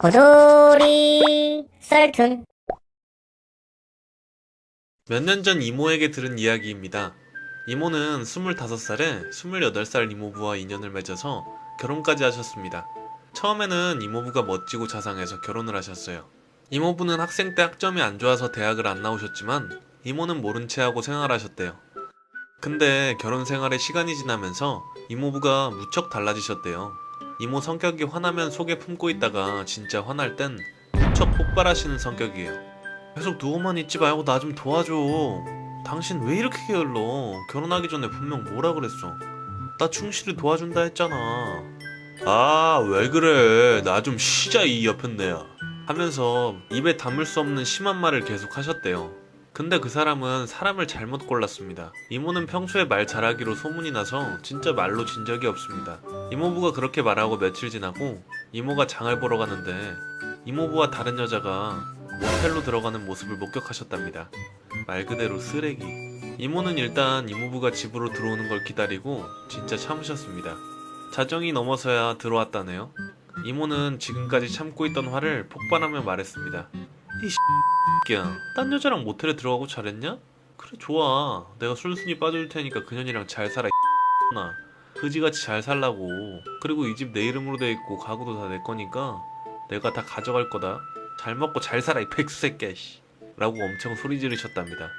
고돌이 썰툰. 몇 년 전 이모에게 들은 이야기입니다. 이모는 25살에 28살 이모부와 인연을 맺어서 결혼까지 하셨습니다. 처음에는 이모부가 멋지고 자상해서 결혼을 하셨어요. 이모부는 학생 때 학점이 안 좋아서 대학을 안 나오셨지만 이모는 모른 채 하고 생활하셨대요. 근데 결혼 생활에 시간이 지나면서 이모부가 무척 달라지셨대요. 이모 성격이 화나면 속에 품고 있다가 진짜 화날 땐 무척 폭발하시는 성격이에요. 계속 누워만 있지 말고 나 좀 도와줘. 당신 왜 이렇게 게을러? 결혼하기 전에 분명 뭐라 그랬어? 나 충실히 도와준다 했잖아. 아, 왜 그래? 나 좀 쉬자 이 여편네야. 하면서 입에 담을 수 없는 심한 말을 계속 하셨대요. 근데 그 사람은 사람을 잘못 골랐습니다. 이모는 평소에 말 잘하기로 소문이 나서 진짜 말로 진 적이 없습니다. 이모부가 그렇게 말하고 며칠 지나고 이모가 장을 보러 가는데 이모부와 다른 여자가 모텔로 들어가는 모습을 목격하셨답니다. 말 그대로 쓰레기. 이모는 일단 이모부가 집으로 들어오는 걸 기다리고 진짜 참으셨습니다. 자정이 넘어서야 들어왔다네요. 이모는 지금까지 참고 있던 화를 폭발하며 말했습니다. 이 X야, 딴 여자랑 모텔에 들어가고 잘했냐? 그래 좋아. 내가 술순이 빠져줄 테니까 그년이랑 잘 살아 나. 그지같이 잘 살라고. 그리고 이 집 내 이름으로 돼 있고 가구도 다 내 거니까 내가 다 가져갈 거다. 잘 먹고 잘 살아 이 백수새끼야 라고 엄청 소리 지르셨답니다.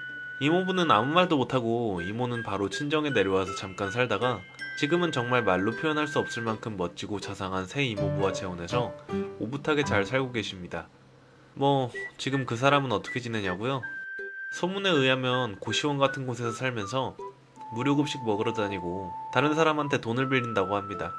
이모부는 아무 말도 못하고 이모는 바로 친정에 내려와서 잠깐 살다가 지금은 정말 말로 표현할 수 없을 만큼 멋지고 자상한 새 이모부와 재혼해서 오붓하게 잘 살고 계십니다. 뭐 지금 그 사람은 어떻게 지내냐고요? 소문에 의하면 고시원 같은 곳에서 살면서 무료급식 먹으러 다니고 다른 사람한테 돈을 빌린다고 합니다.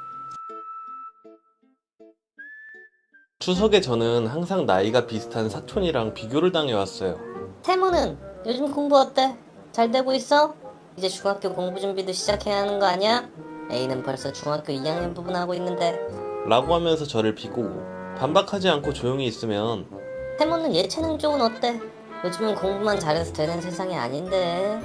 추석에 저는 항상 나이가 비슷한 사촌이랑 비교를 당해왔어요. 태모는 요즘 공부 어때? 잘 되고 있어? 이제 중학교 공부 준비도 시작해야 하는 거 아니야? A는 벌써 중학교 2학년 부분하고 있는데. 라고 하면서 저를 비꼬고 반박하지 않고 조용히 있으면 태모는 예체능 쪽은 어때? 요즘은 공부만 잘해서 되는 세상이 아닌데.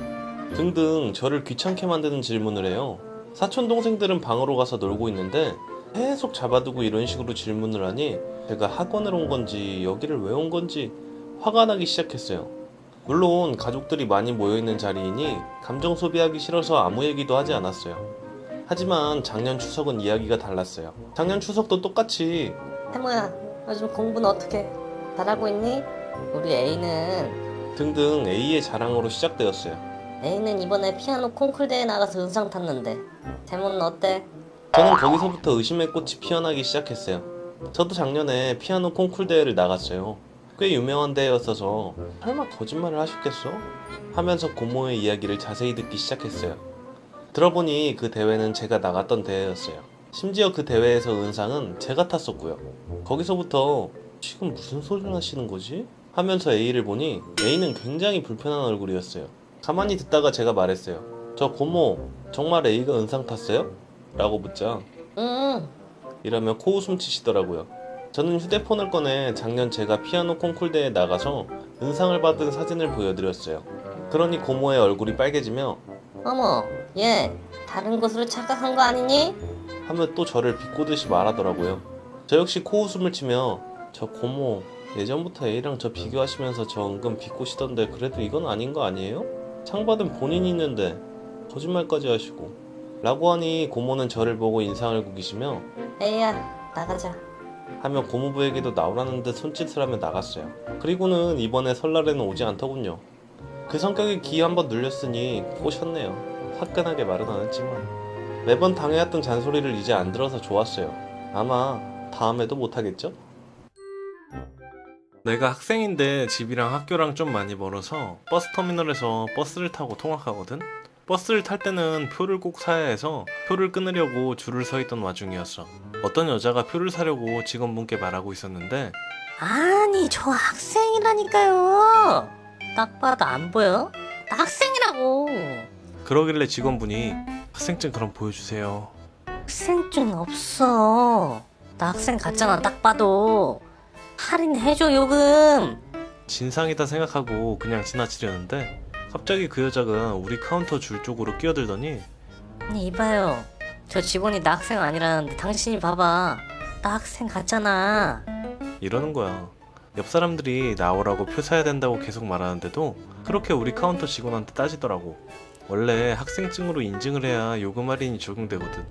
등등 저를 귀찮게 만드는 질문을 해요. 사촌 동생들은 방으로 가서 놀고 있는데 계속 잡아두고 이런 식으로 질문을 하니 제가 학원을 온 건지 여기를 왜 온 건지 화가 나기 시작했어요. 물론 가족들이 많이 모여있는 자리이니 감정 소비하기 싫어서 아무 얘기도 하지 않았어요. 하지만 작년 추석은 이야기가 달랐어요. 작년 추석도 똑같이 태모야, 요즘 공부는 어떻게? 잘하고 있니? 우리 A는 등등 A의 자랑으로 시작되었어요. A는 이번에 피아노 콩쿨 대회 나가서 은상 탔는데. 태모는 어때? 저는 거기서부터 의심의 꽃이 피어나기 시작했어요. 저도 작년에 피아노 콩쿨 대회를 나갔어요. 꽤 유명한 대회였어서 설마 거짓말을 하셨겠어? 하면서 고모의 이야기를 자세히 듣기 시작했어요. 들어보니 그 대회는 제가 나갔던 대회였어요. 심지어 그 대회에서 은상은 제가 탔었고요. 거기서부터 지금 무슨 소리를 하시는 거지? 하면서 A를 보니 A는 굉장히 불편한 얼굴이었어요. 가만히 듣다가 제가 말했어요. 저 고모, 정말 A가 은상 탔어요? 라고 묻자 응. 이러며 코웃음 치시더라고요. 저는 휴대폰을 꺼내 작년 제가 피아노 콩쿨 대회에 나가서 은상을 받은 사진을 보여드렸어요. 그러니 고모의 얼굴이 빨개지며 어머, 얘 다른 곳으로 착각한 거 아니니? 하며 또 저를 비꼬듯이 말하더라고요. 저 역시 코웃음을 치며 저 고모 예전부터 A랑 저 비교하시면서 저 은근 비꼬시던데 그래도 이건 아닌 거 아니에요? 상 받은 본인이 있는데 거짓말까지 하시고 라고 하니 고모는 저를 보고 인상을 구기시며 A야, 나가자. 하며 고모부에게도 나오라는 듯 손짓을 하며 나갔어요. 그리고는 이번에 설날에는 오지 않더군요. 그 성격에 기 한번 눌렸으니 꼬셨네요. 화끈하게 말은 안 했지만 매번 당해왔던 잔소리를 이제 안 들어서 좋았어요. 아마 다음에도 못하겠죠? 내가 학생인데 집이랑 학교랑 좀 많이 멀어서 버스터미널에서 버스를 타고 통학하거든? 버스를 탈 때는 표를 꼭 사야 해서 표를 끊으려고 줄을 서 있던 와중이었어. 어떤 여자가 표를 사려고 직원분께 말하고 있었는데 아니, 저 학생이라니까요. 딱 봐도 안 보여? 나 학생이라고. 그러길래 직원분이 학생증 그럼 보여주세요. 학생증 없어. 나 학생 같잖아, 딱 봐도. 할인해줘, 요금. 진상이다 생각하고 그냥 지나치려는데 갑자기 그 여자가 우리 카운터 줄 쪽으로 끼어들더니 아니, 이봐요. 저 직원이 나 학생 아니라는데 당신이 봐봐. 나 학생 같잖아. 이러는 거야. 옆 사람들이 나오라고 표 사야 된다고 계속 말하는데도 그렇게 우리 카운터 직원한테 따지더라고. 원래 학생증으로 인증을 해야 요금 할인이 적용되거든.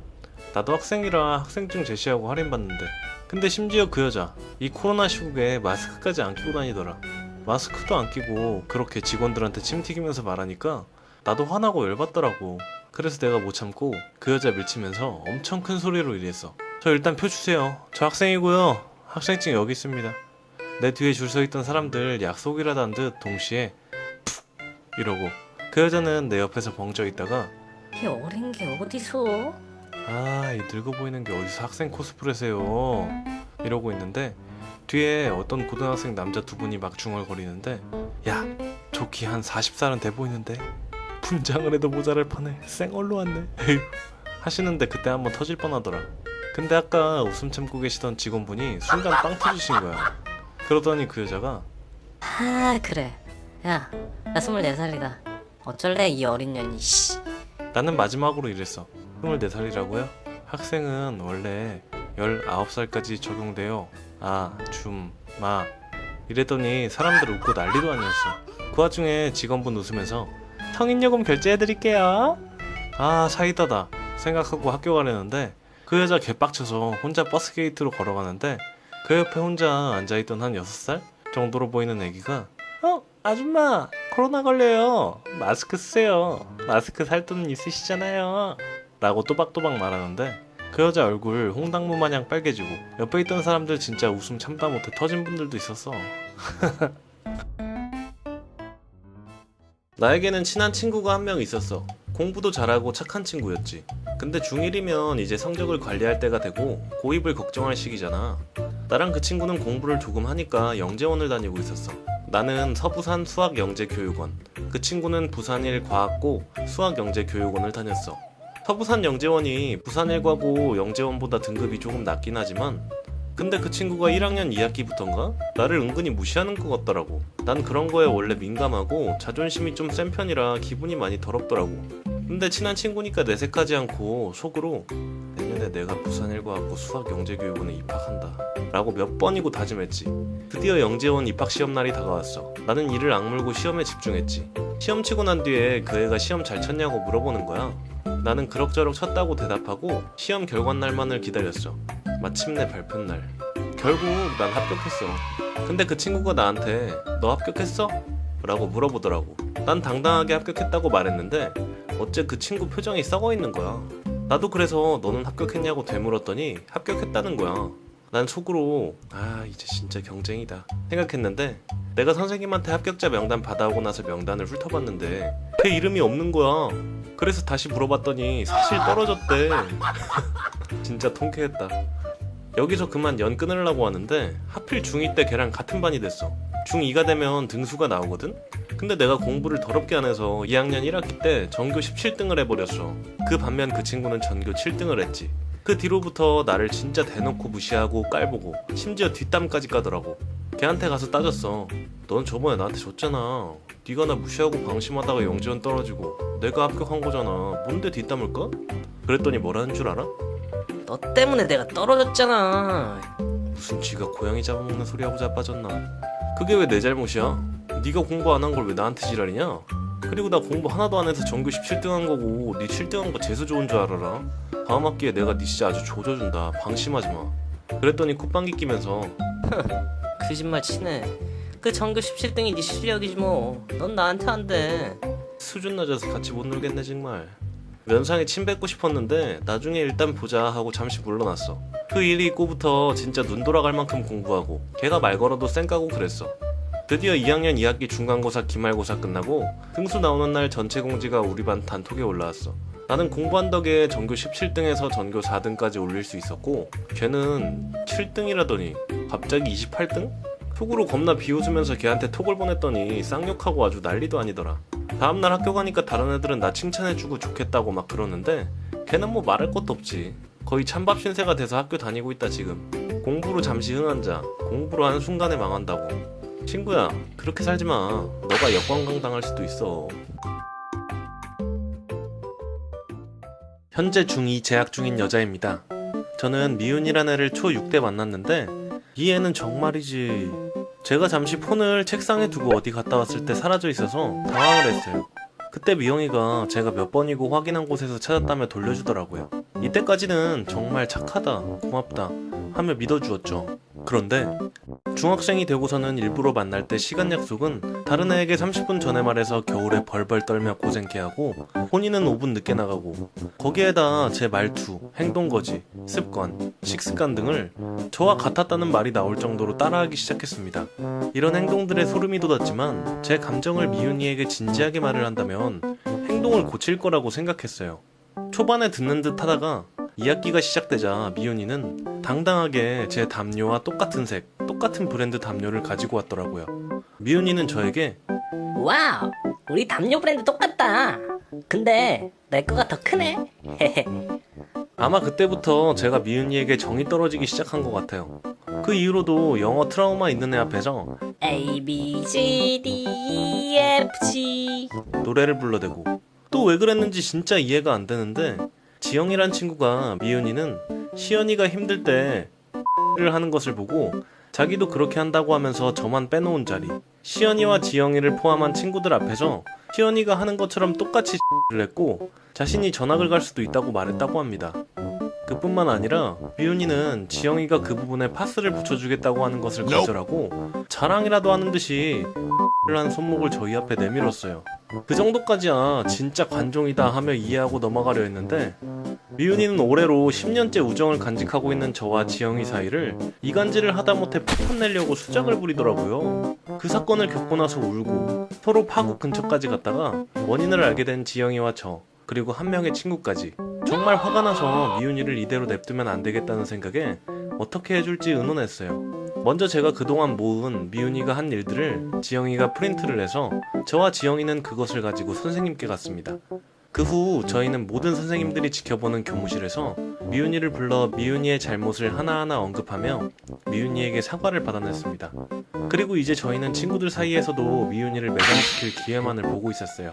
나도 학생이라 학생증 제시하고 할인받는데, 근데 심지어 그 여자 이 코로나 시국에 마스크까지 안 끼고 다니더라. 마스크도 안 끼고 그렇게 직원들한테 침 튀기면서 말하니까 나도 화나고 열받더라고. 그래서 내가 못 참고 그 여자 밀치면서 엄청 큰 소리로 이랬어. 저 일단 표 주세요. 저 학생이고요. 학생증 여기 있습니다. 내 뒤에 줄 서 있던 사람들 약속이라도 한 듯 동시에 푹 이러고, 그 여자는 내 옆에서 벙쪄 있다가 이 어린 게 어디서? 아, 이 늙어 보이는 게 어디서 학생 코스프레세요 이러고 있는데, 뒤에 어떤 고등학생 남자 두 분이 막 중얼거리는데, 야, 좋기 한 40살은 돼 보이는데 분장을 해도 모자랄 판에 쌩얼로 왔네 에휴 하시는데 그때 한번 터질 뻔하더라. 근데 아까 웃음 참고 계시던 직원분이 순간 빵 터지신 거야. 그러더니 그 여자가 아 그래. 야, 나 24살이다. 어쩔래 이 어린 년이. 씨. 나는 마지막으로 이랬어. 24살이라고요? 학생은 원래 19살까지 적용돼요. 아, 마 이랬더니 사람들 웃고 난리도 아니었어. 그 와중에 직원분 웃으면서 성인요금 결제해드릴게요. 아, 사이다다 생각하고 학교 가려는데 그 여자 개빡쳐서 혼자 버스 게이트로 걸어가는데, 그 옆에 혼자 앉아있던 한 6살 정도로 보이는 애기가 아줌마 코로나 걸려요. 마스크 쓰세요. 마스크 살 돈 있으시잖아요. 라고 또박또박 말하는데, 그 여자 얼굴 홍당무 마냥 빨개지고 옆에 있던 사람들 진짜 웃음 참다 못해 터진 분들도 있었어. 나에게는 친한 친구가 한 명 있었어. 공부도 잘하고 착한 친구였지. 근데 중1이면 이제 성적을 관리할 때가 되고 고입을 걱정할 시기잖아. 나랑 그 친구는 공부를 조금 하니까 영재원을 다니고 있었어. 나는 서부산 수학영재교육원, 그 친구는 부산일 과학고 수학영재교육원을 다녔어. 서부산 영재원이 부산일과고 영재원보다 등급이 조금 낮긴 하지만, 근데 그 친구가 1학년 2학기부터인가? 나를 은근히 무시하는 것 같더라고. 난 그런 거에 원래 민감하고 자존심이 좀 센 편이라 기분이 많이 더럽더라고. 근데 친한 친구니까 내색하지 않고 속으로 내년에 내가 부산일과학고 수학영재교육원에 입학한다 라고 몇 번이고 다짐했지. 드디어 영재원 입학시험 날이 다가왔어. 나는 이를 악물고 시험에 집중했지. 시험 치고 난 뒤에 그 애가 시험 잘 쳤냐고 물어보는 거야. 나는 그럭저럭 쳤다고 대답하고 시험 결과날만을 기다렸어. 마침내 발표날. 결국 난 합격했어. 근데 그 친구가 나한테 너 합격했어? 라고 물어보더라고. 난 당당하게 합격했다고 말했는데 어째 그 친구 표정이 썩어 있는 거야. 나도 그래서 너는 합격했냐고 되물었더니 합격했다는 거야. 난 속으로 아, 이제 진짜 경쟁이다 생각했는데, 내가 선생님한테 합격자 명단 받아오고 나서 명단을 훑어봤는데 걔 이름이 없는 거야. 그래서 다시 물어봤더니 사실 떨어졌대. 진짜 통쾌했다. 여기서 그만 연 끊으려고 하는데 하필 중2 때 걔랑 같은 반이 됐어. 중2가 되면 등수가 나오거든? 근데 내가 공부를 더럽게 안 해서 2학년 1학기 때 전교 17등을 해버렸어. 그 반면 그 친구는 전교 7등을 했지. 그 뒤로부터 나를 진짜 대놓고 무시하고 깔보고 심지어 뒷담까지 까더라고. 걔한테 가서 따졌어. 넌 저번에 나한테 줬잖아. 네가 나 무시하고 방심하다가 영재원 떨어지고 내가 합격한 거잖아. 뭔데 뒷담을 까? 그랬더니 뭐라는 줄 알아? 너 때문에 내가 떨어졌잖아. 무슨 쥐가 고양이 잡아먹는 소리하고 자빠졌나. 그게 왜 내 잘못이야? 네가 공부 안 한 걸 왜 나한테 지랄이냐? 그리고 나 공부 하나도 안 해서 전교 17등 한 거고 네 7등 한 거 재수 좋은 줄 알아라. 다음 학기에 내가 네 진짜 아주 조져준다. 방심하지 마. 그랬더니 콧방귀 끼면서 거짓말 치네. 그 전교 17등이 네 실력이지 뭐. 넌 나한테 안 돼. 수준 낮아서 같이 못 놀겠네 정말. 면상에 침 뱉고 싶었는데 나중에 일단 보자 하고 잠시 물러났어. 그 일이 있고부터 진짜 눈 돌아갈 만큼 공부하고 걔가 말 걸어도 쌩 까고 그랬어. 드디어 2학년 2학기 중간고사 기말고사 끝나고 등수 나오는 날 전체 공지가 우리 반 단톡에 올라왔어. 나는 공부한 덕에 전교 17등에서 전교 4등까지 올릴 수 있었고 걔는 7등이라더니 갑자기 28등? 속으로 겁나 비웃으면서 걔한테 톡을 보냈더니 쌍욕하고 아주 난리도 아니더라. 다음날 학교 가니까 다른 애들은 나 칭찬해주고 좋겠다고 막 그러는데 걔는 뭐 말할 것도 없지. 거의 찬밥 신세가 돼서 학교 다니고 있다 지금. 공부로 잠시 흥한 자, 공부로 하는 순간에 망한다고. 친구야, 그렇게 살지마. 너가 역관광 당할 수도 있어. 현재 중2 재학 중인 여자입니다. 저는 미윤이라는 애를 초6 때 만났는데 이 애는 정말이지. 제가 잠시 폰을 책상에 두고 어디 갔다 왔을 때 사라져 있어서 당황을 했어요. 그때 미영이가 제가 몇 번이고 확인한 곳에서 찾았다며 돌려주더라고요. 이때까지는 정말 착하다, 고맙다 하며 믿어주었죠. 그런데 중학생이 되고서는 일부러 만날 때 시간 약속은 다른 애에게 30분 전에 말해서 겨울에 벌벌 떨며 고생케 하고 혼인은 5분 늦게 나가고 거기에다 제 말투, 행동거지, 습관, 식습관 등을 저와 같았다는 말이 나올 정도로 따라하기 시작했습니다. 이런 행동들에 소름이 돋았지만 제 감정을 미윤이에게 진지하게 말을 한다면 행동을 고칠 거라고 생각했어요. 초반에 듣는 듯 하다가 2학기가 시작되자 미윤이는 당당하게 제 담요와 똑같은 색, 똑같은 브랜드 담요를 가지고 왔더라고요. 미윤이는 저에게 와우, 우리 담요 브랜드 똑같다. 근데 내 거가 더 크네. 아마 그때부터 제가 미윤이에게 정이 떨어지기 시작한 것 같아요. 그 이후로도 영어 트라우마 있는 애 앞에서 A, B, C, D, E, F, G 노래를 불러대고 또 왜 그랬는지 진짜 이해가 안 되는데 지영이란 친구가 미윤이는 시연이가 힘들 때 를 하는 것을 보고 자기도 그렇게 한다고 하면서 저만 빼놓은 자리, 시연이와 지영이를 포함한 친구들 앞에서 시연이가 하는 것처럼 똑같이 를 했고 자신이 전학을 갈 수도 있다고 말했다고 합니다. 그뿐만 아니라 미윤이는 지영이가 그 부분에 파스를 붙여주겠다고 하는 것을 거절하고 자랑이라도 하는 듯이 를 한 손목을 저희 앞에 내밀었어요. 그 정도까지야 진짜 관종이다 하며 이해하고 넘어가려 했는데 미윤이는 올해로 10년째 우정을 간직하고 있는 저와 지영이 사이를 이간질을 하다못해 폭탄 내려고 수작을 부리더라고요. 그 사건을 겪고 나서 울고 서로 파국 근처까지 갔다가 원인을 알게 된 지영이와 저 그리고 한 명의 친구까지 정말 화가 나서 미윤이를 이대로 냅두면 안 되겠다는 생각에 어떻게 해줄지 의논했어요. 먼저 제가 그동안 모은 미윤이가 한 일들을 지영이가 프린트를 해서 저와 지영이는 그것을 가지고 선생님께 갔습니다. 그 후 저희는 모든 선생님들이 지켜보는 교무실에서 미윤이를 불러 미윤이의 잘못을 하나하나 언급하며 미윤이에게 사과를 받아냈습니다. 그리고 이제 저희는 친구들 사이에서도 미윤이를 매장시킬 기회만을 보고 있었어요.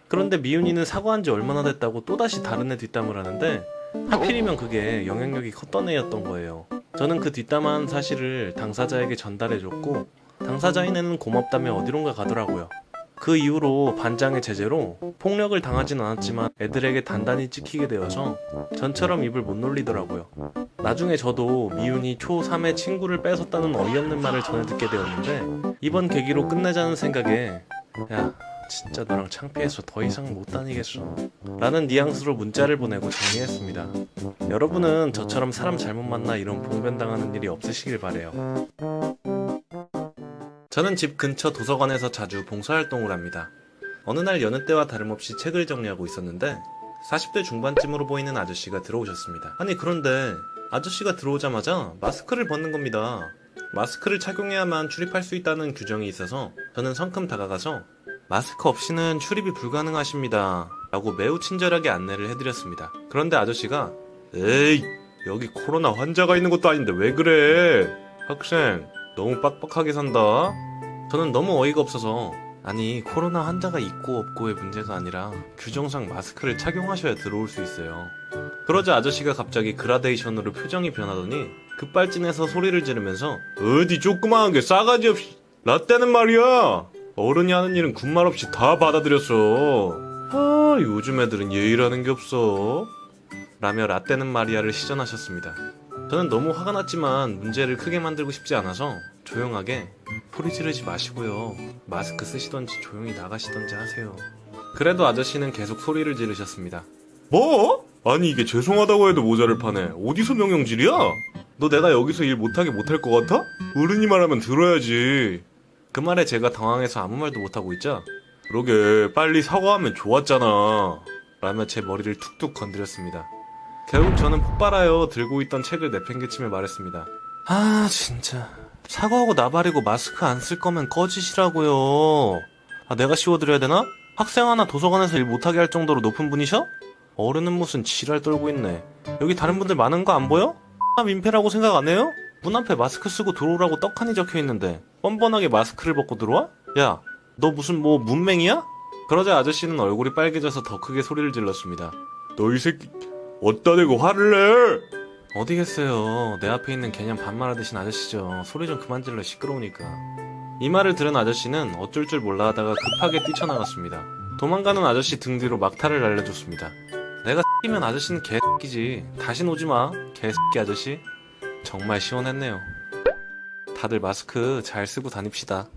그런데 미윤이는 사과한 지 얼마나 됐다고 또다시 다른 애 뒷담을 하는데 하필이면 그게 영향력이 컸던 애였던 거예요. 저는 그 뒷담한 사실을 당사자에게 전달해줬고 당사자인 애는 고맙다며 어디론가 가더라고요. 그 이후로 반장의 제재로 폭력을 당하진 않았지만 애들에게 단단히 찍히게 되어서 전처럼 입을 못 놀리더라고요. 나중에 저도 미윤이 초3의 친구를 뺏었다는 어이없는 말을 전해 듣게 되었는데 이번 계기로 끝내자는 생각에 야 진짜 너랑 창피해서 더 이상 못 다니겠어 라는 뉘앙스로 문자를 보내고 정리했습니다. 여러분은 저처럼 사람 잘못 만나 이런 봉변당하는 일이 없으시길 바래요. 저는 집 근처 도서관에서 자주 봉사활동을 합니다. 어느 날 여느 때와 다름없이 책을 정리하고 있었는데 40대 중반쯤으로 보이는 아저씨가 들어오셨습니다. 아니 그런데 아저씨가 들어오자마자 마스크를 벗는 겁니다. 마스크를 착용해야만 출입할 수 있다는 규정이 있어서 저는 성큼 다가가서 마스크 없이는 출입이 불가능하십니다 라고 매우 친절하게 안내를 해드렸습니다. 그런데 아저씨가 에이 여기 코로나 환자가 있는 것도 아닌데 왜 그래 학생 너무 빡빡하게 산다. 저는 너무 어이가 없어서 아니 코로나 환자가 있고 없고의 문제가 아니라 규정상 마스크를 착용하셔야 들어올 수 있어요. 그러자 아저씨가 갑자기 그라데이션으로 표정이 변하더니 급발진해서 소리를 지르면서 어디 조그마한 게 싸가지 없이 라떼는 말이야 어른이 하는 일은 군말 없이 다 받아들였어. 아 요즘 애들은 예의라는 게 없어 라며 라떼는 마리아를 시전하셨습니다. 저는 너무 화가 났지만 문제를 크게 만들고 싶지 않아서 조용하게 소리 지르지 마시고요. 마스크 쓰시던지 조용히 나가시던지 하세요. 그래도 아저씨는 계속 소리를 지르셨습니다. 뭐? 아니 이게 죄송하다고 해도 모자를 파네. 어디서 명령질이야? 너 내가 여기서 일 못하게 못할 것 같아? 어른이 말하면 들어야지. 그 말에 제가 당황해서 아무 말도 못하고 있자 그러게 빨리 사과하면 좋았잖아 라며 제 머리를 툭툭 건드렸습니다. 결국 저는 폭발하여 들고 있던 책을 내팽개치며 말했습니다. 아 진짜 사과하고 나발이고 마스크 안 쓸 거면 꺼지시라고요. 아 내가 씌워드려야 되나? 학생 하나 도서관에서 일 못하게 할 정도로 높은 분이셔? 어른은 무슨 지랄 떨고 있네. 여기 다른 분들 많은 거 안 보여? 민폐라고 생각 안 해요? 문 앞에 마스크 쓰고 들어오라고 떡하니 적혀있는데 뻔뻔하게 마스크를 벗고 들어와? 야 너 무슨 뭐 문맹이야? 그러자 아저씨는 얼굴이 빨개져서 더 크게 소리를 질렀습니다. 너 이 새끼 어디다 대고 화를 내? 어디 계세요? 내 앞에 있는 개념 반말하듯이 아저씨죠. 소리 좀 그만 질러 시끄러우니까. 이 말을 들은 아저씨는 어쩔 줄 몰라 하다가 급하게 뛰쳐나갔습니다. 도망가는 아저씨 등 뒤로 막타를 날려줬습니다. 내가 X이면 아저씨는 개X이지. 다신 오지마 개X이 아저씨. 정말 시원했네요. 다들 마스크 잘 쓰고 다닙시다.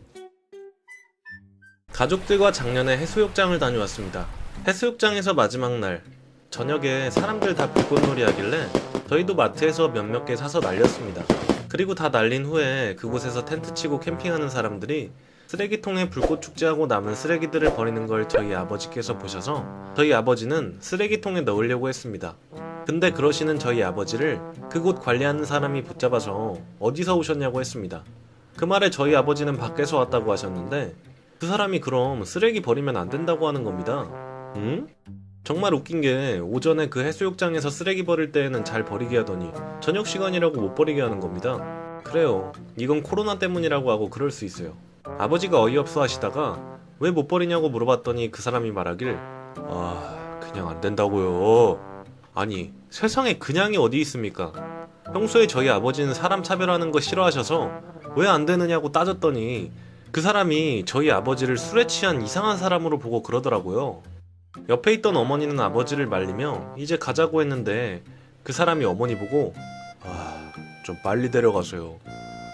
가족들과 작년에 해수욕장을 다녀왔습니다. 해수욕장에서 마지막 날 저녁에 사람들 다 불꽃놀이 하길래 저희도 마트에서 몇몇 개 사서 날렸습니다. 그리고 다 날린 후에 그곳에서 텐트 치고 캠핑하는 사람들이 쓰레기통에 불꽃 축제하고 남은 쓰레기들을 버리는 걸 저희 아버지께서 보셔서 저희 아버지는 쓰레기통에 넣으려고 했습니다. 근데 그러시는 저희 아버지를 그곳 관리하는 사람이 붙잡아서 어디서 오셨냐고 했습니다. 그 말에 저희 아버지는 밖에서 왔다고 하셨는데 그 사람이 그럼 쓰레기 버리면 안 된다고 하는 겁니다. 응? 정말 웃긴 게 오전에 그 해수욕장에서 쓰레기 버릴 때에는 잘 버리게 하더니 저녁 시간이라고 못 버리게 하는 겁니다. 그래요. 이건 코로나 때문이라고 하고 그럴 수 있어요. 아버지가 어이없어 하시다가 왜 못 버리냐고 물어봤더니 그 사람이 말하길 그냥 안 된다고요. 아니 세상에 그냥이 어디 있습니까? 평소에 저희 아버지는 사람 차별하는 거 싫어하셔서 왜 안 되느냐고 따졌더니 그 사람이 저희 아버지를 술에 취한 이상한 사람으로 보고 그러더라고요. 옆에 있던 어머니는 아버지를 말리며 이제 가자고 했는데 그 사람이 어머니 보고 좀 빨리 데려가세요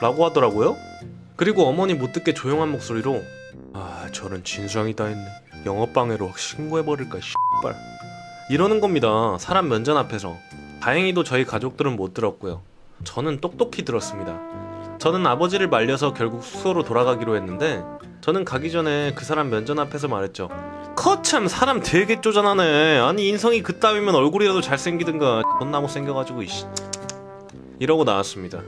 라고 하더라고요. 그리고 어머니 못 듣게 조용한 목소리로 저런 진상이 다 했네. 영업방해로 확 신고해버릴까 씨발 이러는 겁니다. 사람 면전 앞에서. 다행히도 저희 가족들은 못 들었고요. 저는 똑똑히 들었습니다. 저는 아버지를 말려서 결국 숙소로 돌아가기로 했는데 저는 가기 전에 그 사람 면전 앞에서 말했죠. 거참 사람 되게 쪼잔하네. 아니 인성이 그따위면 얼굴이라도 잘생기든가 존나 못생겨가지고 이씨 이러고 나왔습니다.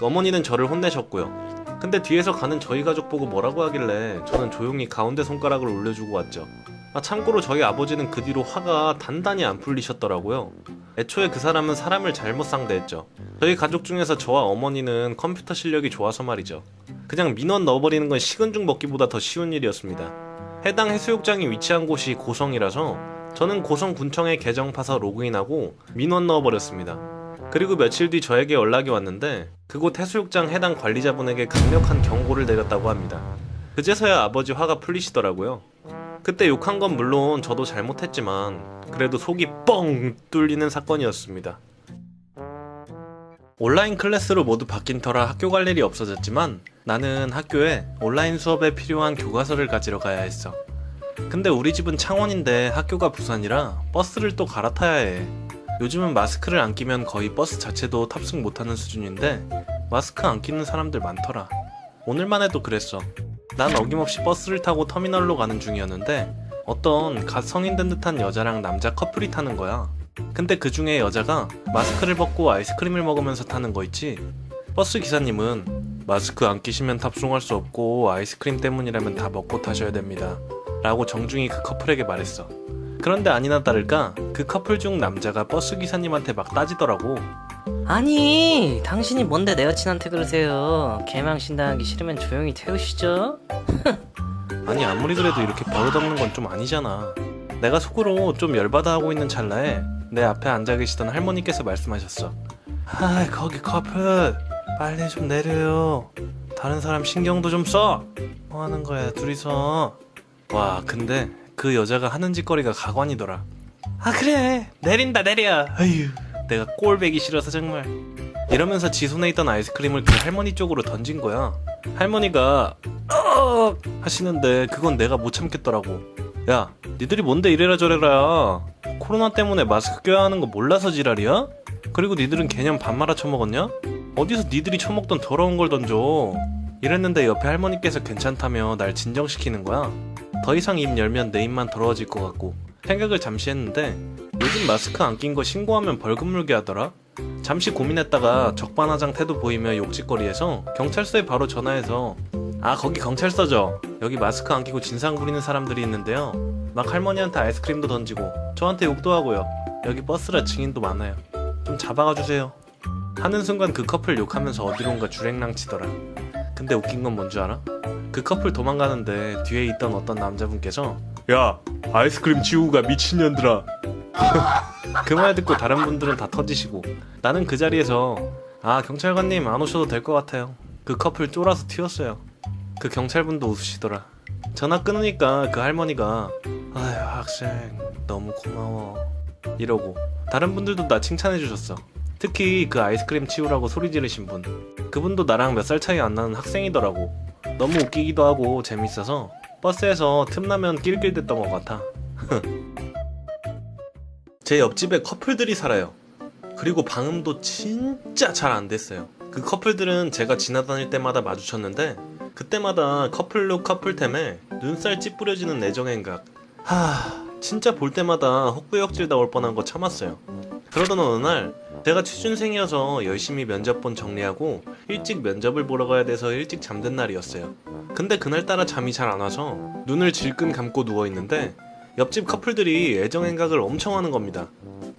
어머니는 저를 혼내셨고요. 근데 뒤에서 가는 저희 가족 보고 뭐라고 하길래 저는 조용히 가운데 손가락을 올려주고 왔죠. 참고로 저희 아버지는 그 뒤로 화가 단단히 안 풀리셨더라고요. 애초에 그 사람은 사람을 잘못 상대했죠. 저희 가족 중에서 저와 어머니는 컴퓨터 실력이 좋아서 말이죠. 그냥 민원 넣어버리는 건 식은 죽 먹기보다 더 쉬운 일이었습니다. 해당 해수욕장이 위치한 곳이 고성이라서 저는 고성군청에 계정 파서 로그인하고 민원 넣어버렸습니다. 그리고 며칠 뒤 저에게 연락이 왔는데 그곳 해수욕장 해당 관리자분에게 강력한 경고를 내렸다고 합니다. 그제서야 아버지 화가 풀리시더라고요. 그때 욕한 건 물론 저도 잘못했지만 그래도 속이 뻥 뚫리는 사건이었습니다. 온라인 클래스로 모두 바뀐 터라 학교 갈 일이 없어졌지만 나는 학교에 온라인 수업에 필요한 교과서를 가지러 가야 했어. 근데 우리 집은 창원인데 학교가 부산이라 버스를 또 갈아타야 해. 요즘은 마스크를 안 끼면 거의 버스 자체도 탑승 못하는 수준인데 마스크 안 끼는 사람들 많더라. 오늘만 해도 그랬어. 난 어김없이 버스를 타고 터미널로 가는 중이었는데 어떤 갓 성인 된 듯한 여자랑 남자 커플이 타는 거야. 근데 그 중에 여자가 마스크를 벗고 아이스크림을 먹으면서 타는 거 있지? 버스 기사님은 마스크 안 끼시면 탑승할 수 없고 아이스크림 때문이라면 다 먹고 타셔야 됩니다 라고 정중히 그 커플에게 말했어. 그런데 아니나 다를까 그 커플 중 남자가 버스 기사님한테 막 따지더라고. 아니 당신이 뭔데 내 여친한테 그러세요. 개망신 당하기 싫으면 조용히 태우시죠. 아니 아무리 그래도 이렇게 버릇없는 건 좀 아니잖아. 내가 속으로 좀 열받아 하고 있는 찰나에 내 앞에 앉아 계시던 할머니께서 말씀하셨어. 거기 커플 빨리 좀 내려요. 다른 사람 신경도 좀 써. 뭐 하는 거야 둘이서. 와 근데 그 여자가 하는 짓거리가 가관이더라. 그래 내린다 내려. 아휴 내가 꼴배기 싫어서 정말. 이러면서 지 손에 있던 아이스크림을 그 할머니 쪽으로 던진 거야. 할머니가 하시는데 그건 내가 못 참겠더라고. 야 니들이 뭔데 이래라 저래라. 코로나 때문에 마스크 껴야 하는 거 몰라서 지랄이야? 그리고 니들은 개념 반말아 처먹었냐? 어디서 니들이 처먹던 더러운 걸 던져. 이랬는데 옆에 할머니께서 괜찮다며 날 진정시키는 거야. 더 이상 입 열면 내 입만 더러워질 것 같고 생각을 잠시 했는데 요즘 마스크 안 낀 거 신고하면 벌금 물게 하더라. 잠시 고민했다가 적반하장 태도 보이며 욕짓거리해서 경찰서에 바로 전화해서 거기 경찰서죠. 여기 마스크 안 끼고 진상 부리는 사람들이 있는데요. 막 할머니한테 아이스크림도 던지고 저한테 욕도 하고요. 여기 버스라 증인도 많아요. 좀 잡아가 주세요. 하는 순간 그 커플 욕하면서 어디론가 주랭랑 치더라. 근데 웃긴 건 뭔 줄 알아? 그 커플 도망가는데 뒤에 있던 어떤 남자분께서 야 아이스크림 치우고 가 미친년들아. 그 말 듣고 다른 분들은 다 터지시고 나는 그 자리에서 경찰관님 안 오셔도 될 것 같아요. 그 커플 쫄아서 튀었어요. 그 경찰분도 웃으시더라. 전화 끊으니까 그 할머니가 아유 학생 너무 고마워 이러고 다른 분들도 나 칭찬해 주셨어. 특히 그 아이스크림 치우라고 소리 지르신 분, 그분도 나랑 몇 살 차이 안 나는 학생이더라고. 너무 웃기기도 하고 재밌어서 버스에서 틈나면 낄낄댔던 것 같아. 제 옆집에 커플들이 살아요. 그리고 방음도 진짜 잘 안 됐어요. 그 커플들은 제가 지나다닐 때마다 마주쳤는데 그때마다 커플룩 커플템에 눈살 찌푸려지는 애정행각. 진짜 볼 때마다 헛구역질 나올 뻔한 거 참았어요. 그러던 어느 날 제가 취준생이어서 열심히 면접본 정리하고 일찍 면접을 보러 가야 돼서 일찍 잠든 날이었어요. 근데 그날따라 잠이 잘 안 와서 눈을 질끈 감고 누워있는데 옆집 커플들이 애정행각을 엄청 하는 겁니다.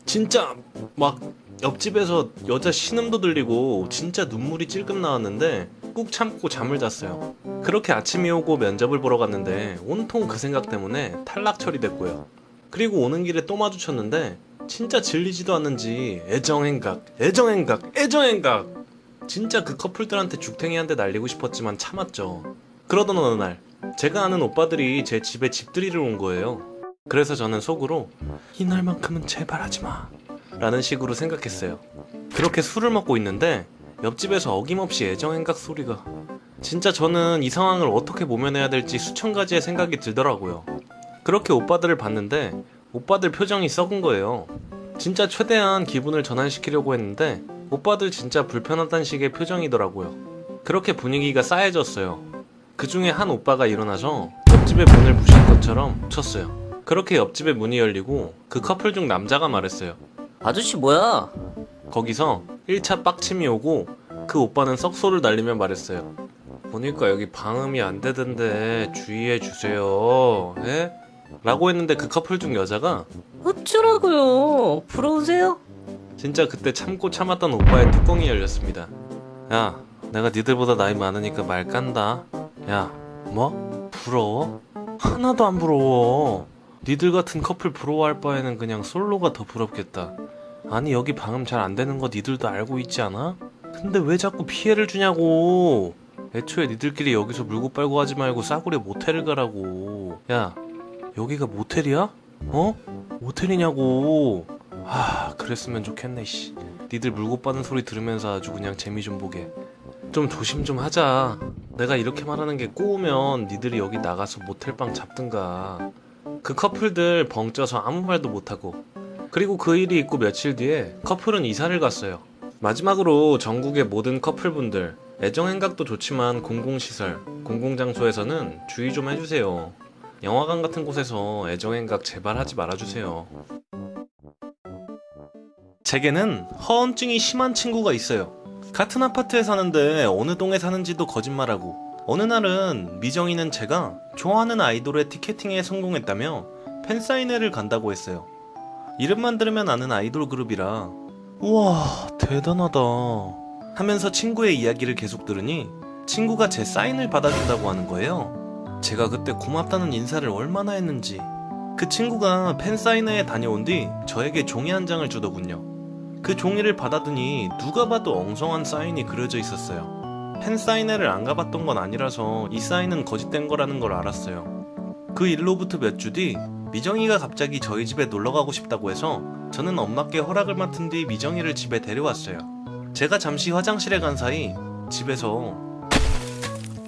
진짜 막 옆집에서 여자 신음도 들리고 진짜 눈물이 찔끔 나왔는데 꾹 참고 잠을 잤어요. 그렇게 아침이 오고 면접을 보러 갔는데 온통 그 생각 때문에 탈락 처리됐고요. 그리고 오는 길에 또 마주쳤는데 진짜 질리지도 않는지 애정행각 진짜 그 커플들한테 죽탱이 한 대 날리고 싶었지만 참았죠. 그러던 어느 날 제가 아는 오빠들이 제 집에 집들이를 온 거예요. 그래서 저는 속으로 이날만큼은 제발 하지마 라는 식으로 생각했어요. 그렇게 술을 먹고 있는데 옆집에서 어김없이 애정행각 소리가. 진짜 저는 이 상황을 어떻게 모면해야 될지 수천 가지의 생각이 들더라고요. 그렇게 오빠들을 봤는데 오빠들 표정이 썩은 거예요. 진짜 최대한 기분을 전환시키려고 했는데 오빠들 진짜 불편하다는 식의 표정이더라고요. 그렇게 분위기가 싸해졌어요. 그 중에 한 오빠가 일어나서 옆집의 문을 부신 것처럼 쳤어요. 그렇게 옆집의 문이 열리고 그 커플 중 남자가 말했어요. 아저씨 뭐야? 거기서 1차 빡침이 오고 그 오빠는 썩소를 날리며 말했어요. 보니까 여기 방음이 안 되던데 주의해 주세요. 에? 라고 했는데 그 커플 중 여자가 어쩌라고요? 부러우세요? 진짜 그때 참고 참았던 오빠의 뚜껑이 열렸습니다. 야, 내가 니들보다 나이 많으니까 말 깐다. 야, 뭐? 부러워? 하나도 안 부러워. 니들 같은 커플 부러워할 바에는 그냥 솔로가 더 부럽겠다. 아니 여기 방음 잘 안 되는 거 니들도 알고 있지 않아? 근데 왜 자꾸 피해를 주냐고. 애초에 니들끼리 여기서 물고 빨고 하지 말고 싸구려 모텔을 가라고. 야, 여기가 모텔이야? 어? 모텔이냐고. 그랬으면 좋겠네 씨. 니들 물고 빠는 소리 들으면서 아주 그냥 재미 좀 보게. 좀 조심 좀 하자. 내가 이렇게 말하는 게 꼬우면 니들이 여기 나가서 모텔방 잡든가. 그 커플들 벙쪄서 아무 말도 못하고. 그리고 그 일이 있고 며칠 뒤에 커플은 이사를 갔어요. 마지막으로 전국의 모든 커플분들, 애정행각도 좋지만 공공시설, 공공장소에서는 주의 좀 해주세요. 영화관 같은 곳에서 애정행각 제발 하지 말아주세요. 제게는 허언증이 심한 친구가 있어요. 같은 아파트에 사는데 어느 동에 사는지도 거짓말하고, 어느 날은 미정이는 제가 좋아하는 아이돌의 티켓팅에 성공했다며 팬사인회를 간다고 했어요. 이름만 들으면 아는 아이돌 그룹이라 우와 대단하다 하면서 친구의 이야기를 계속 들으니 친구가 제 사인을 받아준다고 하는 거예요. 제가 그때 고맙다는 인사를 얼마나 했는지. 그 친구가 팬사인회에 다녀온 뒤 저에게 종이 한 장을 주더군요. 그 종이를 받아드니 누가 봐도 엉성한 사인이 그려져 있었어요. 팬사인회를 안 가봤던 건 아니라서 이 사인은 거짓된 거라는 걸 알았어요. 그 일로부터 몇 주 뒤 미정이가 갑자기 저희 집에 놀러가고 싶다고 해서 저는 엄마께 허락을 맡은 뒤 미정이를 집에 데려왔어요. 제가 잠시 화장실에 간 사이 집에서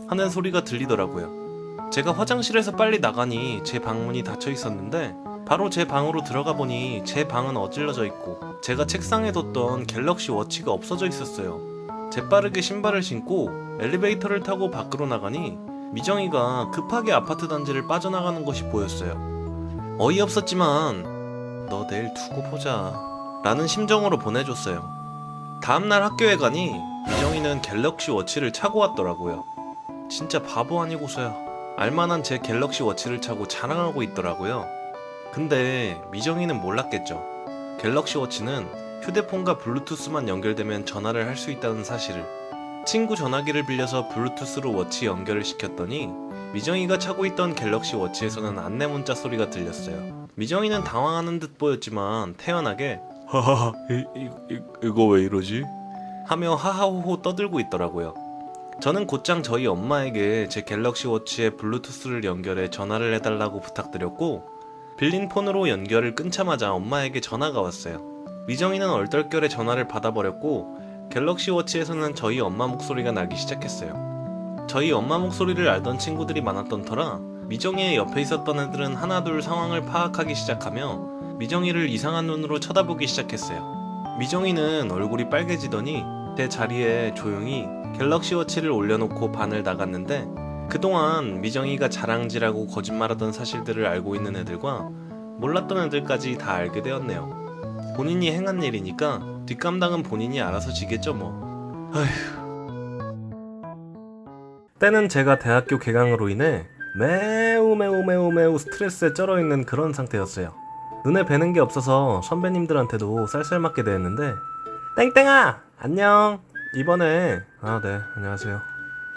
하는 소리가 들리더라고요. 제가 화장실에서 빨리 나가니 제 방문이 닫혀 있었는데 바로 제 방으로 들어가 보니 제 방은 어질러져 있고 제가 책상에 뒀던 갤럭시 워치가 없어져 있었어요. 재빠르게 신발을 신고 엘리베이터를 타고 밖으로 나가니 미정이가 급하게 아파트 단지를 빠져나가는 것이 보였어요. 어이없었지만 너 내일 두고 보자 라는 심정으로 보내줬어요. 다음날 학교에 가니 미정이는 갤럭시 워치를 차고 왔더라고요. 진짜 바보 아니고서야 알만한 제 갤럭시 워치를 차고 자랑하고 있더라고요. 근데 미정이는 몰랐겠죠. 갤럭시 워치는 휴대폰과 블루투스만 연결되면 전화를 할 수 있다는 사실을. 친구 전화기를 빌려서 블루투스로 워치 연결을 시켰더니 미정이가 차고 있던 갤럭시 워치에서는 안내 문자 소리가 들렸어요. 미정이는 당황하는 듯 보였지만 태연하게 하하하, 이거 왜 이러지? 하며 하하호호 떠들고 있더라고요. 저는 곧장 저희 엄마에게 제 갤럭시 워치에 블루투스를 연결해 전화를 해달라고 부탁드렸고, 빌린 폰으로 연결을 끊자마자 엄마에게 전화가 왔어요. 미정이는 얼떨결에 전화를 받아버렸고, 갤럭시 워치에서는 저희 엄마 목소리가 나기 시작했어요. 저희 엄마 목소리를 알던 친구들이 많았던 터라 미정이의 옆에 있었던 애들은 하나둘 상황을 파악하기 시작하며 미정이를 이상한 눈으로 쳐다보기 시작했어요. 미정이는 얼굴이 빨개지더니 제 자리에 조용히 갤럭시 워치를 올려놓고 반을 나갔는데, 그동안 미정이가 자랑질하고 거짓말하던 사실들을 알고 있는 애들과 몰랐던 애들까지 다 알게 되었네요. 본인이 행한 일이니까 뒷감당은 본인이 알아서 지겠죠 뭐. 아휴. 때는 제가 대학교 개강으로 인해 매우 스트레스에 쩔어있는 그런 상태였어요. 눈에 뵈는 게 없어서 선배님들한테도 쌀쌀맞게 대했는데, 땡땡아! 안녕! 이번에 네, 안녕하세요.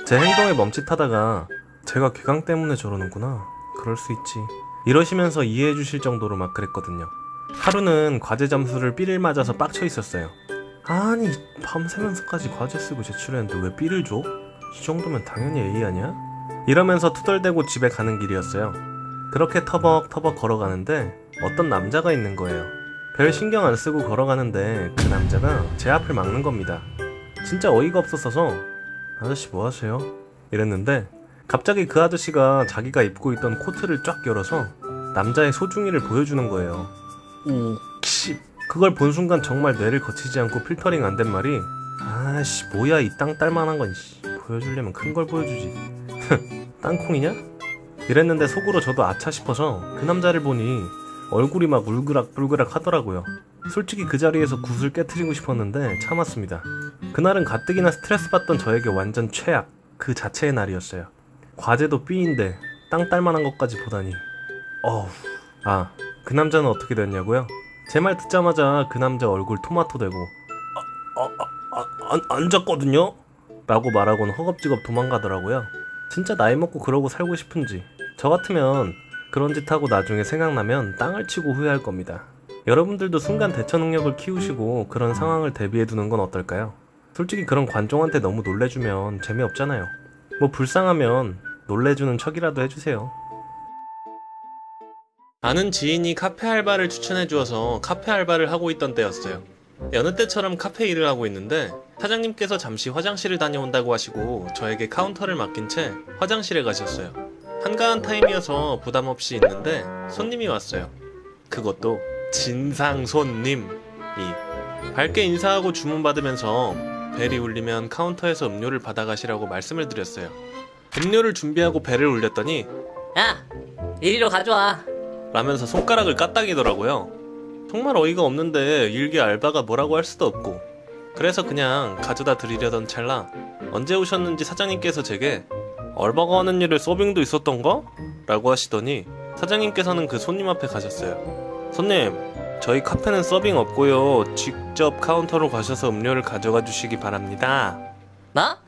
제 행동에 멈칫하다가 제가 개강 때문에 저러는구나, 그럴 수 있지, 이러시면서 이해해 주실 정도로 막 그랬거든요. 하루는 과제 점수를 B를 맞아서 빡쳐 있었어요. 아니, 밤새면서까지 과제 쓰고 제출했는데 왜 B를 줘? 이 정도면 당연히 A 아니야? 이러면서 투덜대고 집에 가는 길이었어요. 그렇게 터벅터벅 걸어가는데 어떤 남자가 있는 거예요. 별 신경 안 쓰고 걸어가는데 그 남자가 제 앞을 막는 겁니다. 진짜 어이가 없었어서 아저씨 뭐 하세요? 이랬는데 갑자기 그 아저씨가 자기가 입고 있던 코트를 쫙 열어서 남자의 소중이를 보여주는 거예요. 씨, 그걸 본 순간 정말 뇌를 거치지 않고 필터링 안 된 말이, 아씨 뭐야 이 땅 딸만한 건, 보여주려면 큰 걸 보여주지. 땅콩이냐? 이랬는데 속으로 저도 아차 싶어서 그 남자를 보니 얼굴이 막 울그락불그락 하더라고요. 솔직히 그 자리에서 굿을 깨트리고 싶었는데 참았습니다. 그날은 가뜩이나 스트레스 받던 저에게 완전 최악 그 자체의 날이었어요. 과제도 B인데 땅 딸만한 것까지 보다니. 어우. 그 남자는 어떻게 됐냐고요? 제 말 듣자마자 그 남자 얼굴 토마토 되고 안 잤거든요? 라고 말하고는 허겁지겁 도망가더라고요. 진짜 나이 먹고 그러고 살고 싶은지. 저 같으면 그런 짓 하고 나중에 생각나면 땅을 치고 후회할 겁니다. 여러분들도 순간 대처 능력을 키우시고 그런 상황을 대비해 두는 건 어떨까요? 솔직히 그런 관종한테 너무 놀래주면 재미없잖아요. 뭐 불쌍하면 놀래주는 척이라도 해주세요. 아는 지인이 카페 알바를 추천해 주어서 카페 알바를 하고 있던 때였어요. 여느 때처럼 카페 일을 하고 있는데 사장님께서 잠시 화장실을 다녀온다고 하시고 저에게 카운터를 맡긴 채 화장실에 가셨어요. 한가한 타임이어서 부담 없이 있는데 손님이 왔어요. 그것도 진상 손님이. 밝게 인사하고 주문 받으면서 벨이 울리면 카운터에서 음료를 받아가시라고 말씀을 드렸어요. 음료를 준비하고 벨을 울렸더니 야! 이리로 가져와. 라면서 손가락을 까딱이더라고요. 정말 어이가 없는데 일개 알바가 뭐라고 할 수도 없고, 그래서 그냥 가져다 드리려던 찰나 언제 오셨는지 사장님께서 제게 알바가 하는 일에 서빙도 있었던가? 라고 하시더니 사장님께서는 그 손님 앞에 가셨어요. 손님, 저희 카페는 서빙 없고요, 직접 카운터로 가셔서 음료를 가져가 주시기 바랍니다. 나?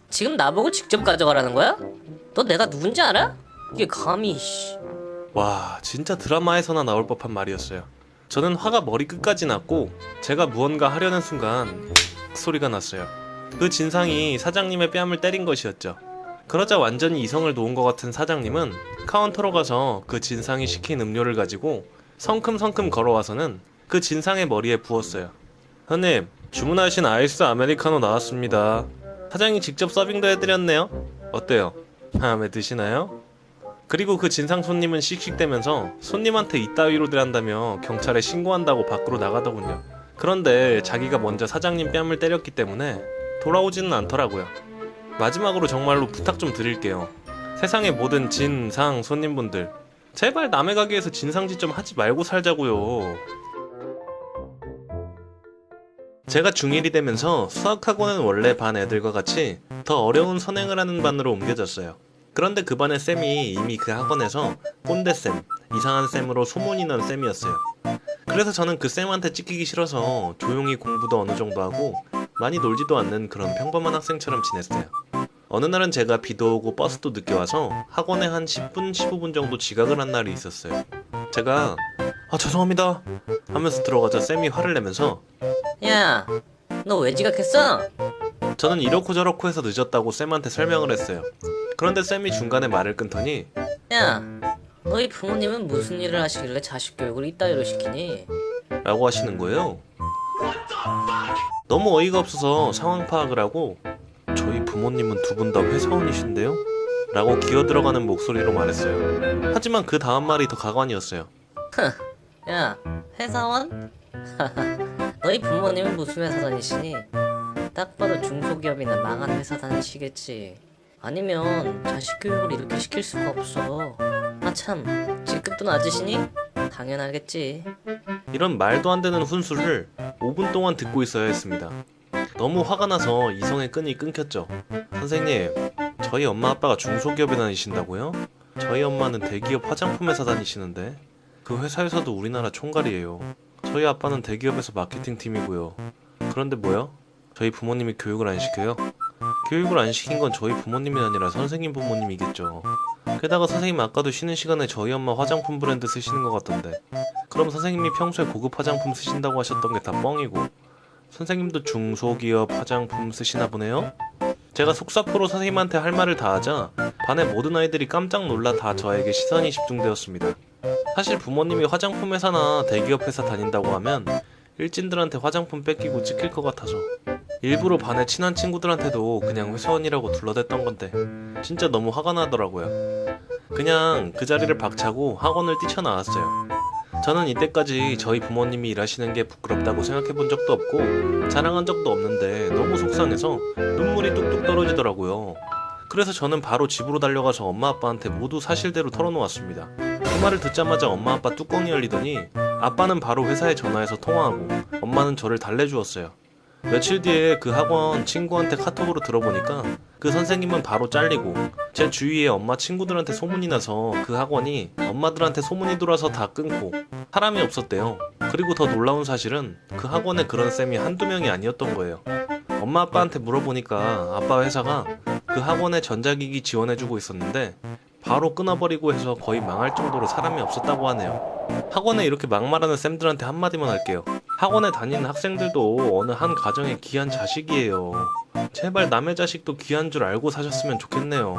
지금 나보고 직접 가져가라는 거야? 너 내가 누군지 알아? 이게 감히. 와, 진짜 드라마에서나 나올 법한 말이었어요. 저는 화가 머리끝까지 났고 제가 무언가 하려는 순간 소리가 났어요. 그 진상이 사장님의 뺨을 때린 것이었죠. 그러자 완전히 이성을 놓은 것 같은 사장님은 카운터로 가서 그 진상이 시킨 음료를 가지고 성큼성큼 걸어와서는 그 진상의 머리에 부었어요. 손님, 주문하신 아이스 아메리카노 나왔습니다. 사장이 직접 서빙도 해드렸네요. 어때요? 마음에 드시나요? 그리고 그 진상 손님은 씩씩대면서 손님한테 이따위로들 한다며 경찰에 신고한다고 밖으로 나가더군요. 그런데 자기가 먼저 사장님 뺨을 때렸기 때문에 돌아오지는 않더라고요. 마지막으로 정말로 부탁 좀 드릴게요. 세상의 모든 진상 손님분들, 제발 남의 가게에서 진상짓 좀 하지 말고 살자고요. 제가 중1이 되면서 수학학원은 원래 반 애들과 같이 더 어려운 선행을 하는 반으로 옮겨졌어요. 그런데 그 반의 쌤이 이미 그 학원에서 꼰대쌤, 이상한 쌤으로 소문이 난 쌤이었어요. 그래서 저는 그 쌤한테 찍히기 싫어서 조용히 공부도 어느 정도 하고 많이 놀지도 않는 그런 평범한 학생처럼 지냈어요. 어느 날은 제가 비도 오고 버스도 늦게 와서 학원에 한 10분, 15분 정도 지각을 한 날이 있었어요. 제가 죄송합니다 하면서 들어가자 쌤이 화를 내면서 야, 너 왜 지각했어? 저는 이렇고 저렇고 해서 늦었다고 쌤한테 설명을 했어요. 그런데 쌤이 중간에 말을 끊더니 야, 너희 부모님은 무슨 일을 하시길래 자식 교육을 이따위로 시키니? 라고 하시는 거예요. 너무 어이가 없어서 상황 파악을 하고 저희 부모님은 두 분 다 회사원이신데요? 라고 기어들어가는 목소리로 말했어요. 하지만 그 다음 말이 더 가관이었어요. 야, 회사원? 너희 부모님은 무슨 회사 다니시니? 딱 봐도 중소기업이나 망한 회사 다니시겠지. 아니면 자식 교육을 이렇게 시킬 수가 없어. 아 참, 직급도 낮으시니? 당연하겠지. 이런 말도 안 되는 훈수를 5분 동안 듣고 있어야 했습니다. 너무 화가 나서 이성의 끈이 끊겼죠. 선생님, 저희 엄마 아빠가 중소기업에 다니신다고요? 저희 엄마는 대기업 화장품 회사 다니시는데 그 회사에서도 우리나라 총괄이에요. 저희 아빠는 대기업에서 마케팅 팀이고요. 그런데 뭐요? 저희 부모님이 교육을 안 시켜요? 교육을 안 시킨 건 저희 부모님이 아니라 선생님 부모님이겠죠. 게다가 선생님 아까도 쉬는 시간에 저희 엄마 화장품 브랜드 쓰시는 것 같던데 그럼 선생님이 평소에 고급 화장품 쓰신다고 하셨던 게 다 뻥이고 선생님도 중소기업 화장품 쓰시나 보네요? 제가 속사포로 선생님한테 할 말을 다 하자 반의 모든 아이들이 깜짝 놀라 다 저에게 시선이 집중되었습니다. 사실 부모님이 화장품 회사나 대기업 회사 다닌다고 하면 일진들한테 화장품 뺏기고 찍힐 것 같아서 일부러 반의 친한 친구들한테도 그냥 회사원이라고 둘러댔던 건데 진짜 너무 화가 나더라고요. 그냥 그 자리를 박차고 학원을 뛰쳐나왔어요. 저는 이때까지 저희 부모님이 일하시는 게 부끄럽다고 생각해 본 적도 없고 자랑한 적도 없는데 너무 속상해서 눈물이 뚝뚝 떨어지더라고요. 그래서 저는 바로 집으로 달려가서 엄마 아빠한테 모두 사실대로 털어놓았습니다. 그 말을 듣자마자 엄마 아빠 뚜껑이 열리더니 아빠는 바로 회사에 전화해서 통화하고 엄마는 저를 달래주었어요. 며칠 뒤에 그 학원 친구한테 카톡으로 들어보니까 그 선생님은 바로 잘리고 제 주위에 엄마 친구들한테 소문이 나서 그 학원이 엄마들한테 소문이 돌아서 다 끊고 사람이 없었대요. 그리고 더 놀라운 사실은 그 학원에 그런 쌤이 한두 명이 아니었던 거예요. 엄마 아빠한테 물어보니까 아빠 회사가 그 학원에 전자기기 지원해주고 있었는데 바로 끊어버리고 해서 거의 망할 정도로 사람이 없었다고 하네요. 학원에 이렇게 막말하는 쌤들한테 한마디만 할게요. 학원에 다니는 학생들도 어느 한 가정의 귀한 자식이에요. 제발 남의 자식도 귀한 줄 알고 사셨으면 좋겠네요.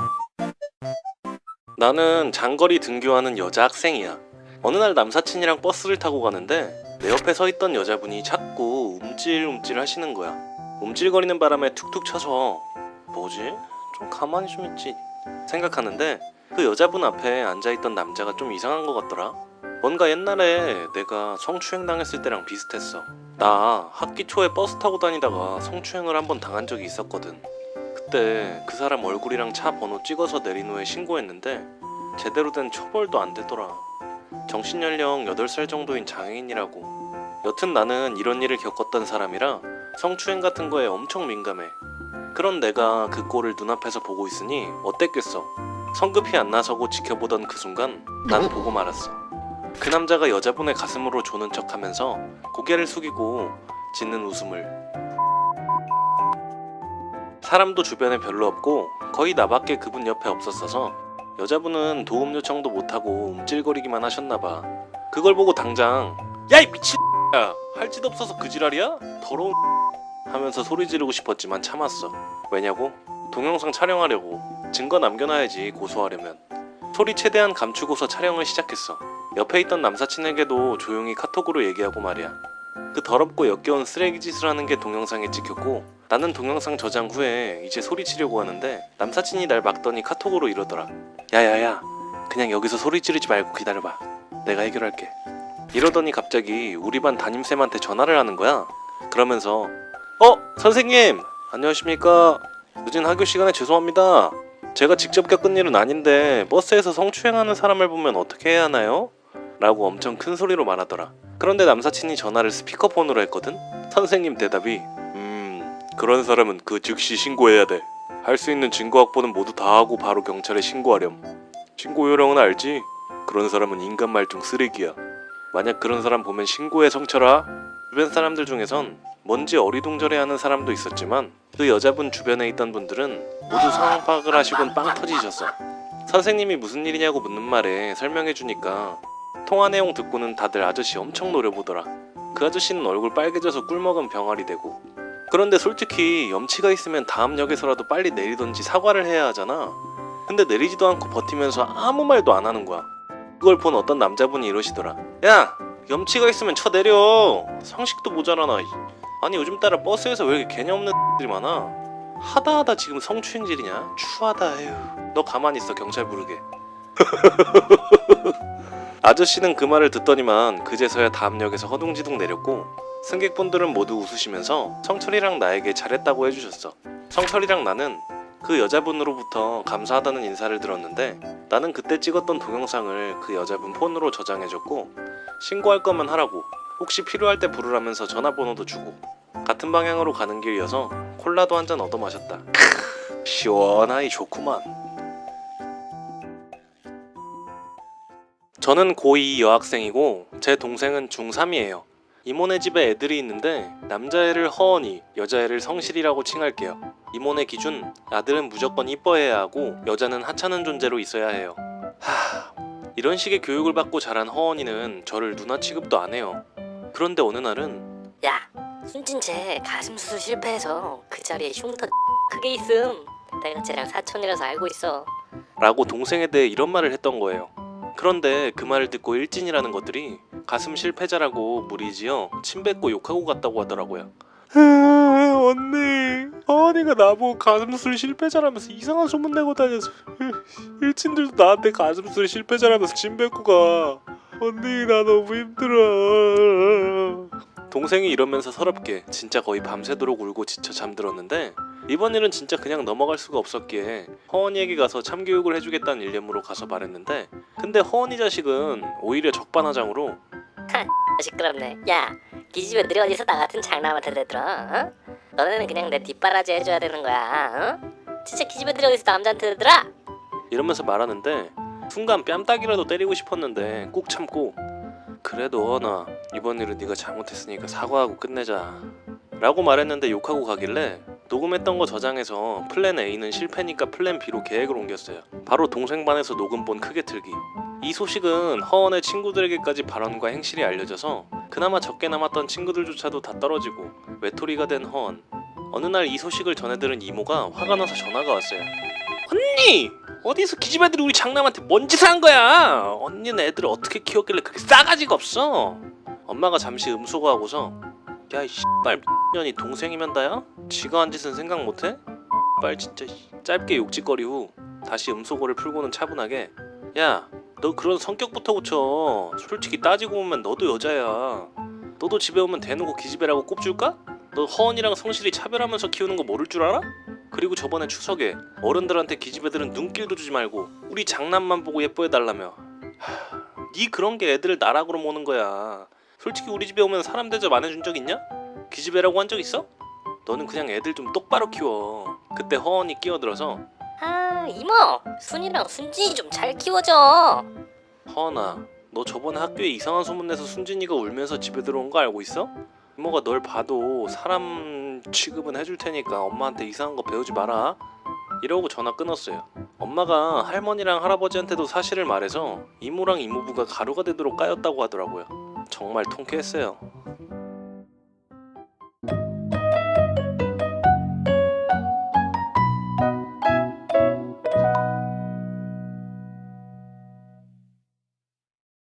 나는 장거리 등교하는 여자 학생이야. 어느 날 남사친이랑 버스를 타고 가는데 내 옆에 서 있던 여자분이 자꾸 움찔움찔 하시는 거야. 움찔거리는 바람에 툭툭 쳐서 뭐지? 좀 가만히 좀 있지 생각하는데 그 여자분 앞에 앉아있던 남자가 좀 이상한 것 같더라. 뭔가 옛날에 내가 성추행 당했을 때랑 비슷했어. 나 학기 초에 버스 타고 다니다가 성추행을 한번 당한 적이 있었거든. 그때 그 사람 얼굴이랑 차 번호 찍어서 내린 후에 신고했는데 제대로 된 처벌도 안 되더라. 정신연령 8살 정도인 장애인이라고. 여튼 나는 이런 일을 겪었던 사람이라 성추행 같은 거에 엄청 민감해. 그런 내가 그 꼴을 눈앞에서 보고 있으니 어땠겠어. 성급히 안 나서고 지켜보던 그 순간 난 보고 말았어. 그 남자가 여자분의 가슴으로 조는 척하면서 고개를 숙이고 짓는 웃음을. 사람도 주변에 별로 없고 거의 나밖에 그분 옆에 없었어서 여자분은 도움 요청도 못하고 움찔거리기만 하셨나봐. 그걸 보고 당장 야 이 미친 야 할 짓 없어서 그 지랄이야? 더러운 하면서 소리 지르고 싶었지만 참았어. 왜냐고? 동영상 촬영하려고. 증거 남겨놔야지 고소하려면. 소리 최대한 감추고서 촬영을 시작했어. 옆에 있던 남사친에게도 조용히 카톡으로 얘기하고 말이야. 그 더럽고 역겨운 쓰레기 짓을 하는 게 동영상에 찍혔고 나는 동영상 저장 후에 이제 소리치려고 하는데 남사친이 날 막더니 카톡으로 이러더라. 야야야 그냥 여기서 소리 지르지 말고 기다려봐. 내가 해결할게. 이러더니 갑자기 우리 반 담임쌤한테 전화를 하는 거야. 그러면서 선생님 안녕하십니까. 늦은 학교 시간에 죄송합니다. 제가 직접 겪은 일은 아닌데 버스에서 성추행하는 사람을 보면 어떻게 해야 하나요? 라고 엄청 큰 소리로 말하더라. 그런데 남사친이 전화를 스피커폰으로 했거든? 선생님 대답이 그런 사람은 그 즉시 신고해야 돼. 할 수 있는 증거 확보는 모두 다 하고 바로 경찰에 신고하렴. 신고 요령은 알지? 그런 사람은 인간 말종 쓰레기야. 만약 그런 사람 보면 신고해 성철아. 주변 사람들 중에선 뭔지 어리둥절해하는 사람도 있었지만 그 여자분 주변에 있던 분들은 모두 상황 파악을 하시곤 빵 터지셨어. 선생님이 무슨 일이냐고 묻는 말에 설명해주니까 통화 내용 듣고는 다들 아저씨 엄청 노려보더라. 그 아저씨는 얼굴 빨개져서 꿀먹은 병아리 되고. 그런데 솔직히 염치가 있으면 다음 역에서라도 빨리 내리던지 사과를 해야 하잖아. 근데 내리지도 않고 버티면서 아무 말도 안 하는 거야. 그걸 본 어떤 남자분이 이러시더라. 야, 염치가 있으면 쳐내려. 상식도 모자라나. 아니 요즘 따라 버스에서 왜 이렇게 개념 없는 들이 많아. 하다하다 지금 성추행질이냐? 추하다. 에휴. 너 가만히 있어. 경찰 부르게. 아저씨는 그 말을 듣더니만 그제서야 다음 역에서 허둥지둥 내렸고, 승객분들은 모두 웃으시면서 성철이랑 나에게 잘했다고 해주셨어. 성철이랑 나는 그 여자분으로부터 감사하다는 인사를 들었는데, 나는 그때 찍었던 동영상을 그 여자분 폰으로 저장해줬고, 신고할 거면 하라고, 혹시 필요할 때 부르라면서 전화번호도 주고, 같은 방향으로 가는 길이어서 콜라도 한 잔 얻어 마셨다. 크으, 시원하니 좋구만. 저는 고2 여학생이고 제 동생은 중3이에요. 이모네 집에 애들이 있는데 남자애를 허언이, 여자애를 성실이라고 칭할게요. 이모네 기준 아들은 무조건 이뻐해야 하고 여자는 하찮은 존재로 있어야 해요. 이런 식의 교육을 받고 자란 허언이는 저를 누나 취급도 안 해요. 그런데 어느 날은 야, 순진쟤 가슴 수술 실패해서 그 자리에 흉터 크게 있음. 내가 쟤랑 사촌이라서 알고 있어. 라고 동생에 대해 이런 말을 했던 거예요. 그런데 그 말을 듣고 일진이라는 것들이 가슴 실패자라고 무리지어 침 뱉고 욕하고 갔다고 하더라고요. 언니, 허언이가 나보고 가슴술 실패자라면서 이상한 소문 내고 다녀서 일진들도 나한테 가슴술 실패자라면서 침 뱉고 가. 언니, 나 너무 힘들어. 동생이 이러면서 서럽게 진짜 거의 밤새도록 울고 지쳐 잠들었는데, 이번 일은 진짜 그냥 넘어갈 수가 없었기에 허언이에게 가서 참교육을 해주겠다는 일념으로 가서 말했는데, 근데 허언이 자식은 오히려 적반하장으로 시끄럽네. 야, 기집애 들이 어디서 나 같은 장남한테 대들어? 어? 너네는 그냥 내 뒷바라지 해줘야 되는 거야. 어? 진짜 기집애들이 어디서 남자한테 대들어? 이러면서 말하는데, 순간 뺨따기라도 때리고 싶었는데 꾹 참고, 그래도 허언아, 이번 일은 네가 잘못했으니까 사과하고 끝내자 라고 말했는데 욕하고 가길래 녹음했던 거 저장해서 플랜 A는 실패니까 플랜 B로 계획을 옮겼어요. 바로 동생 반에서 녹음본 크게 틀기. 이 소식은 허언의 친구들에게까지 발언과 행실이 알려져서 그나마 적게 남았던 친구들조차도 다 떨어지고 외톨이가 된 허언. 어느 날 이 소식을 전해들은 이모가 화가 나서 전화가 왔어요. 언니! 어디서 기집애들이 우리 장남한테 뭔 짓을 한 거야? 언니는 애들을 어떻게 키웠길래 그렇게 싸가지가 없어? 엄마가 잠시 음소거하고서, 야 이 씨발 년이 동생이면 다야? 지가 한 짓은 생각 못해? 빨 진짜. 짧게 욕짓거리 후 다시 음소거를 풀고는 차분하게, 야 너 그런 성격부터 고쳐. 솔직히 따지고 보면 너도 여자야. 너도 집에 오면 대놓고 기집애라고 꼽줄까? 너 허언이랑 성실이 차별하면서 키우는 거 모를 줄 알아? 그리고 저번에 추석에 어른들한테 기집애들은 눈길도 주지 말고 우리 장난만 보고 예뻐해달라며. 네 그런 게 애들을 나락으로 모는 거야. 솔직히 우리 집에 오면 사람 대접 안 해준 적 있냐? 기집애라고 한 적 있어? 너는 그냥 애들 좀 똑바로 키워. 그때 허언이 끼어들어서, 아, 이모, 순이랑 순진이 좀 잘 키워줘. 허언아, 너 저번에 학교에 이상한 소문 내서 순진이가 울면서 집에 들어온 거 알고 있어? 이모가 널 봐도 사람 취급은 해줄 테니까 엄마한테 이상한 거 배우지 마라. 이러고 전화 끊었어요. 엄마가 할머니랑 할아버지한테도 사실을 말해서 이모랑 이모부가 가루가 되도록 까였다고 하더라고요. 정말 통쾌했어요.